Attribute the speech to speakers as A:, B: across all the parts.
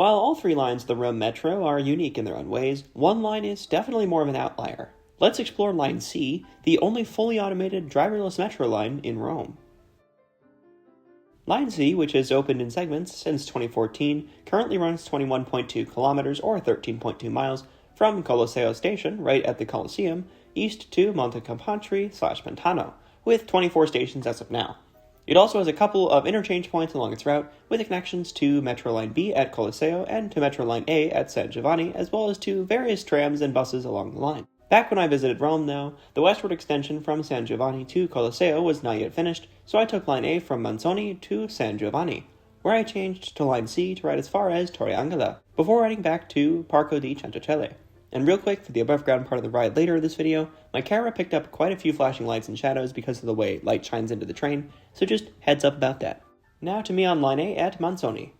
A: While all three lines of the Rome Metro are unique in their own ways, one line is definitely more of an outlier. Let's explore Line C, the only fully automated driverless metro line in Rome. Line C, which has opened in segments since 2014, currently runs 21.2 kilometers or 13.2 miles from Colosseo Station, right at the Colosseum, east to Montecampantri/Pantano, with 24 stations as of now. It also has a couple of interchange points along its route, with connections to Metro Line B at Colosseo and to Metro Line A at San Giovanni, as well as to various trams and buses along the line. Back when I visited Rome, though, the westward extension from San Giovanni to Colosseo was not yet finished, so I took Line A from Manzoni to San Giovanni, where I changed to Line C to ride as far as Torre Angela, before riding back to Parco di Centocelle. And real quick, for the above ground part of the ride later in this video, my camera picked up quite a few flashing lights and shadows because of the way light shines into the train, so just heads up about that. Now to me on Line A at Manzoni.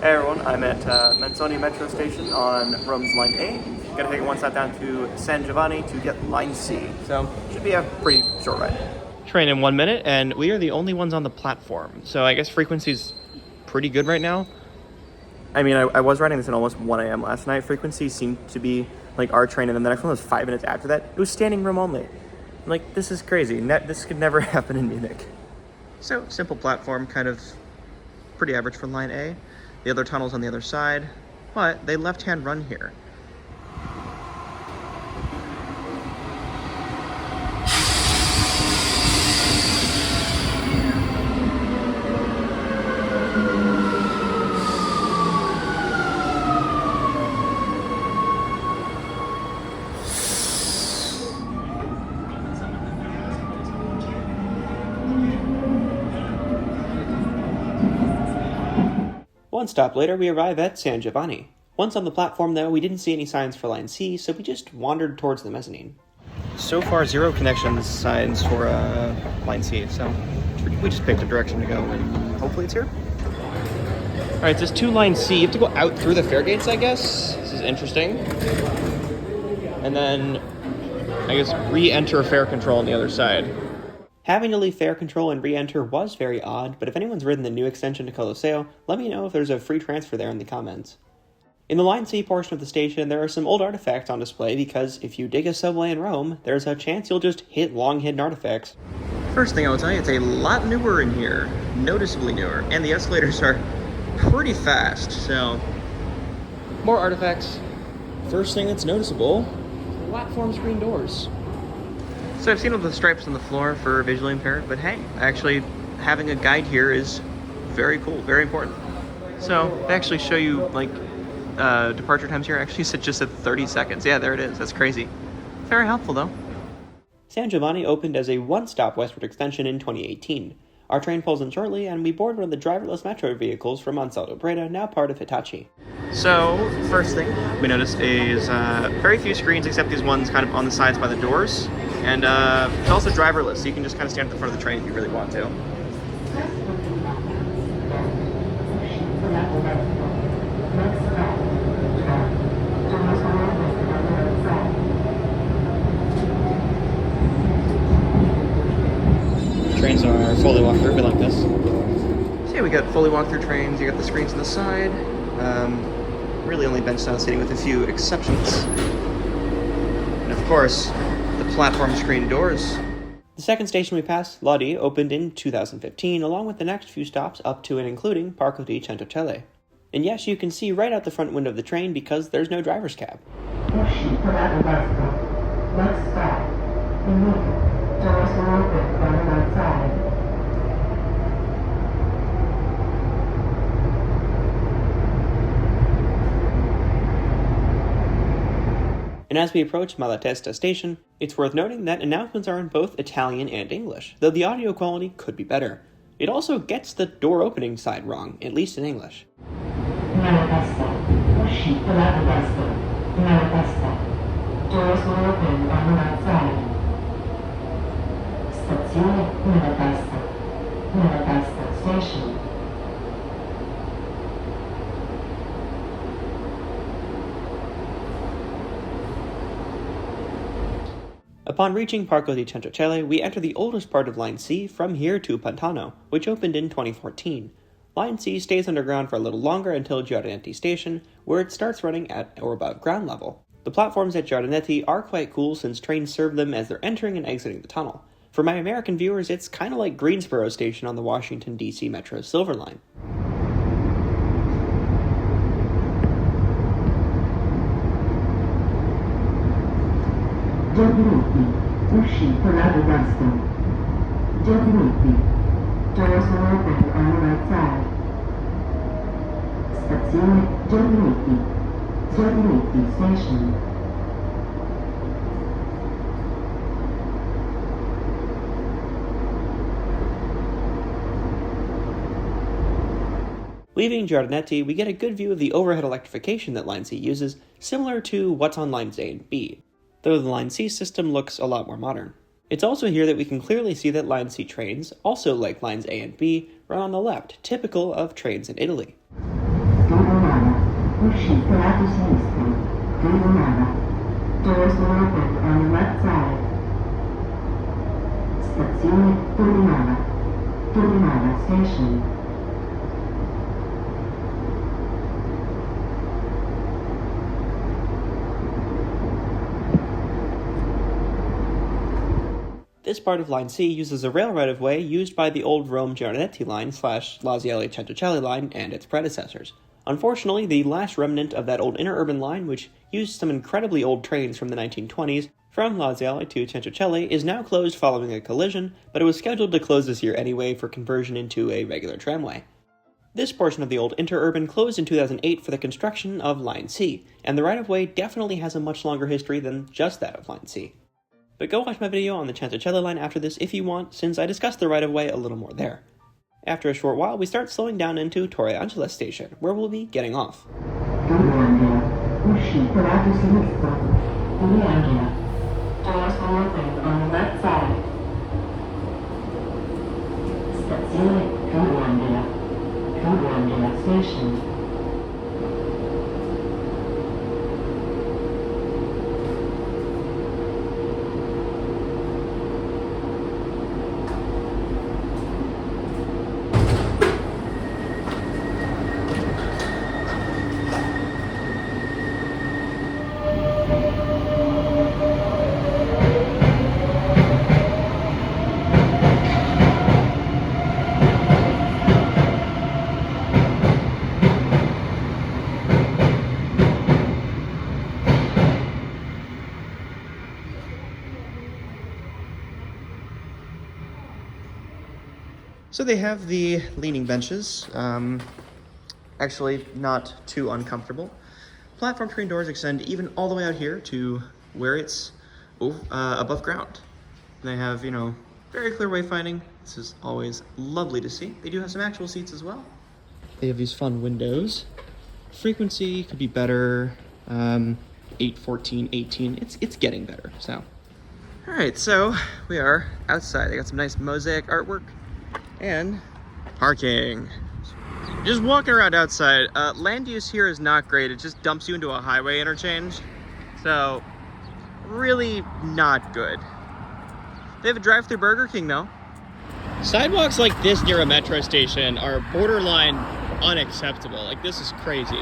A: Hey everyone, I'm at Manzoni Metro Station on Rome's Line A. Gotta take it one stop down to San Giovanni to get Line C, so should be a pretty short ride. Train in 1 minute, and we are the only ones on the platform, so I guess frequency's pretty good right now. I mean, I was riding this at almost 1 a.m. last night. Frequency seemed to be like our train, and then the next one was 5 minutes after that. It was standing room only. I'm like, this is crazy. This could never happen in Munich. So, simple platform, kind of pretty average for Line A. The other tunnel's on the other side, but they left-hand run here. One stop later, we arrive at San Giovanni. Once on the platform, though, we didn't see any signs for Line C, so we just wandered towards the mezzanine. So far, 0 connections signs for Line C, so we just picked a direction to go, and hopefully it's here. Alright, it says to Line C. You have to go out through the fare gates, I guess. This is interesting. And then, I guess, re-enter fare control on the other side. Having to leave fare control and re-enter was very odd, but if anyone's ridden the new extension to Colosseo, let me know if there's a free transfer there in the comments. In the Line C portion of the station, there are some old artifacts on display because if you dig a subway in Rome, there's a chance you'll just hit long-hidden artifacts. First thing I will tell you, it's a lot newer in here, noticeably newer, and the escalators are pretty fast, so more artifacts. First thing that's noticeable, platform screen doors. So I've seen all the stripes on the floor for visually impaired, but hey, actually having a guide here is very cool, very important. So they actually show you like departure times here. Actually just at 30 seconds. Yeah, there it is. That's crazy. Very helpful though. San Giovanni opened as a one-stop westward extension in 2018. Our train pulls in shortly, and we board one of the driverless metro vehicles from Ansaldo Breda, now part of Hitachi. So, first thing we notice is very few screens except these ones kind of on the sides by the doors. And it's also driverless, so you can just kind of stand at the front of the train if you really want to. Trains are fully walk through, we like this. So yeah, we got fully walk through trains, you got the screens on the side. Really only bench style seating with a few exceptions. And of course, the platform screen doors. The second station we passed, Lodi, opened in 2015, along with the next few stops up to and including Parco di Centocelle. And yes, you can see right out the front window of the train because there's no driver's cab.
B: Next stop, doors are open from the outside.
A: And as we approach Malatesta station, it's worth noting that announcements are in both Italian and English, though the audio quality could be better. It also gets the door opening side wrong, at least in English.
B: Doors will open on the outside. Stazione Nuova Station.
A: Upon reaching Parco di Centocelle, we enter the oldest part of Line C from here to Pantano, which opened in 2014. Line C stays underground for a little longer until Giardinetti Station, where it starts running at or above ground level. The platforms at Giardinetti are quite cool since trains serve them as they're entering and exiting the tunnel. For my American viewers, it's kind of like Greensboro Station on the Washington, D.C. Metro Silver Line.
B: Giardinetti, uscito lato destro. Giardinetti, doors will open on the right side. Stazione Giardinetti, Giardinetti Station.
A: Leaving Giardinetti, we get a good view of the overhead electrification that Line C uses, similar to what's on Lines A and B, though the Line C system looks a lot more modern. It's also here that we can clearly see that Line C trains, also like Lines A and B, run on the left, typical of trains in Italy.
B: Uscito lato sinistro. Nuova. Doors will open on the left side. Stazione Nuova Station.
A: This part of Line C uses a rail right-of-way used by the old Rome-Giardinetti line / Laziale-Centocelli line and its predecessors. Unfortunately, the last remnant of that old interurban line, which used some incredibly old trains from the 1920s, from Laziale to Centocelli, is now closed following a collision, but it was scheduled to close this year anyway for conversion into a regular tramway. This portion of the old interurban closed in 2008 for the construction of Line C, and the right-of-way definitely has a much longer history than just that of Line C. But go watch my video on the Centocelli line after this if you want, since I discussed the right-of-way a little more there. After a short while, we start slowing down into Torre Angela Station, where we'll be getting off.
B: Torre Angela, uscito lato sinistro. Torre Angela, doors will open on the left side. Stazione Torre Angela Station.
A: So they have the leaning benches, actually not too uncomfortable. Platform screen doors extend even all the way out here to where it's above ground. And they have, very clear wayfinding. This is always lovely to see. They do have some actual seats as well. They have these fun windows. Frequency could be better, 8, 14, 18, it's getting better, so. All right, so we are outside. They got some nice mosaic artwork. And parking. Just walking around outside, land use here is not great. It just dumps you into a highway interchange. So, really not good. They have a drive-through Burger King though. Sidewalks like this near a metro station are borderline unacceptable. Like, this is crazy.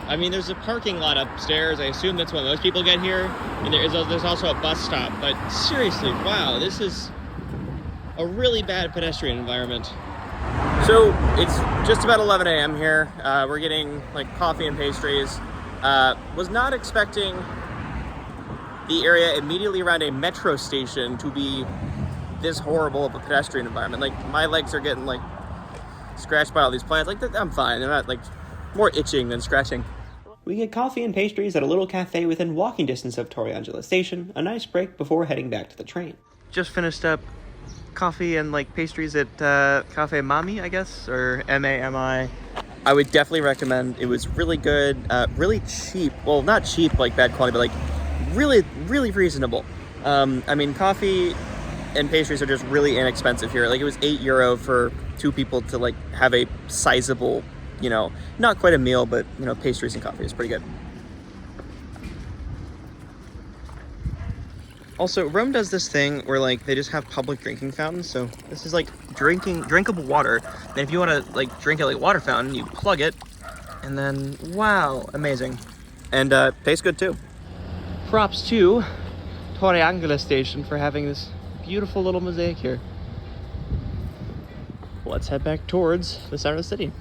A: I mean, there's a parking lot upstairs. I assume that's why most people get here. And there's also a bus stop. But seriously, wow, this is a really bad pedestrian environment. So it's just about 11 a.m. here. We're getting coffee and pastries. Was not expecting the area immediately around a metro station to be this horrible of a pedestrian environment. My legs are getting scratched by all these plants. I'm fine. They're not more itching than scratching. We get coffee and pastries at a little cafe within walking distance of Torre Angela Station. A nice break before heading back to the train. Just finished up coffee and pastries at Cafe Mami, I guess, or M-A-M-I. I would definitely recommend. It was really good, really cheap. Well, not cheap bad quality, but really, really reasonable. I mean, coffee and pastries are just really inexpensive here. It was €8 for 2 people to have a sizable, not quite a meal, but pastries and coffee is pretty good. Also, Rome does this thing where, like, they just have public drinking fountains, so this is, like, drinkable water. And if you want to, like, drink it like a water fountain, you plug it, and then, wow, amazing. And, tastes good, too. Props to Torre Angela Station for having this beautiful little mosaic here. Let's head back towards the center of the city.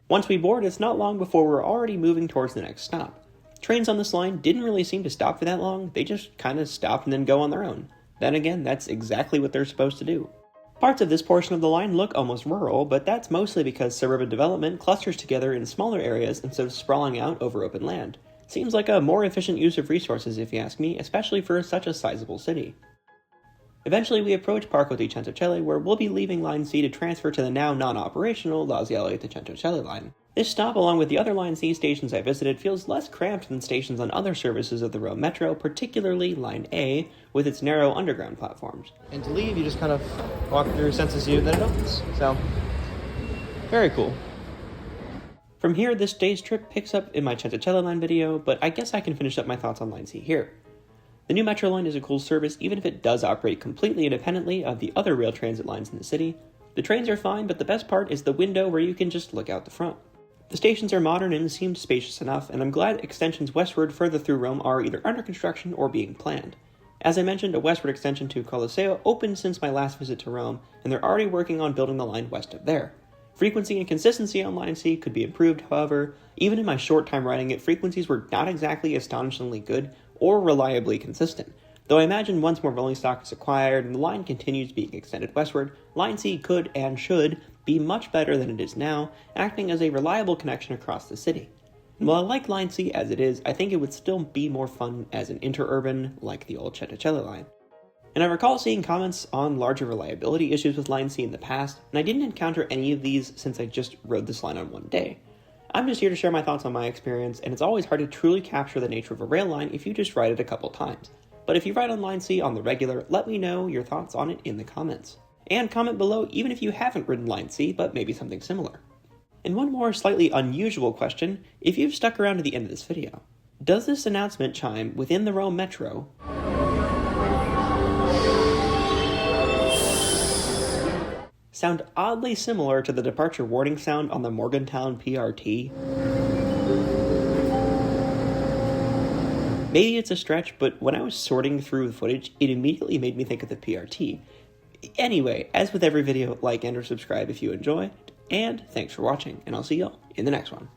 A: Once we board, it's not long before we're already moving towards the next stop. Trains on this line didn't really seem to stop for that long, they just kind of stop and then go on their own. Then again, that's exactly what they're supposed to do. Parts of this portion of the line look almost rural, but that's mostly because suburban development clusters together in smaller areas instead of sprawling out over open land. Seems like a more efficient use of resources if you ask me, especially for such a sizable city. Eventually, we approach Parco di Centocelle, where we'll be leaving Line C to transfer to the now non-operational Laziale to Centocelle line. This stop, along with the other Line C stations I visited, feels less cramped than stations on other services of the Rome Metro, particularly Line A, with its narrow underground platforms. And to leave, you just kind of walk through Census U, and then it opens. So, very cool. From here, this day's trip picks up in my Centocelle line video, but I guess I can finish up my thoughts on Line C here. The new Metro line is a cool service even if it does operate completely independently of the other rail transit lines in the city. The trains are fine, but the best part is the window where you can just look out the front. The stations are modern and seem spacious enough, and I'm glad extensions westward further through Rome are either under construction or being planned. As I mentioned, a westward extension to Colosseo opened since my last visit to Rome, and they're already working on building the line west of there. Frequency and consistency on Line C could be improved, however. Even in my short time riding it, frequencies were not exactly astonishingly good or reliably consistent. Though I imagine once more rolling stock is acquired and the line continues being extended westward, Line C could and should be much better than it is now, acting as a reliable connection across the city. And while I like Line C as it is, I think it would still be more fun as an interurban like the old Centocelle line. And I recall seeing comments on larger reliability issues with Line C in the past, and I didn't encounter any of these since I just rode this line on one day. I'm just here to share my thoughts on my experience, and it's always hard to truly capture the nature of a rail line if you just ride it a couple times. But if you ride on Line C on the regular, let me know your thoughts on it in the comments. And comment below even if you haven't ridden Line C, but maybe something similar. And one more slightly unusual question, if you've stuck around to the end of this video. Does this announcement chime within the Rome Metro sound oddly similar to the departure warning sound on the Morgantown PRT? Maybe it's a stretch, but when I was sorting through the footage, it immediately made me think of the PRT. Anyway, as with every video, like and or subscribe if you enjoy, and thanks for watching, and I'll see y'all in the next one.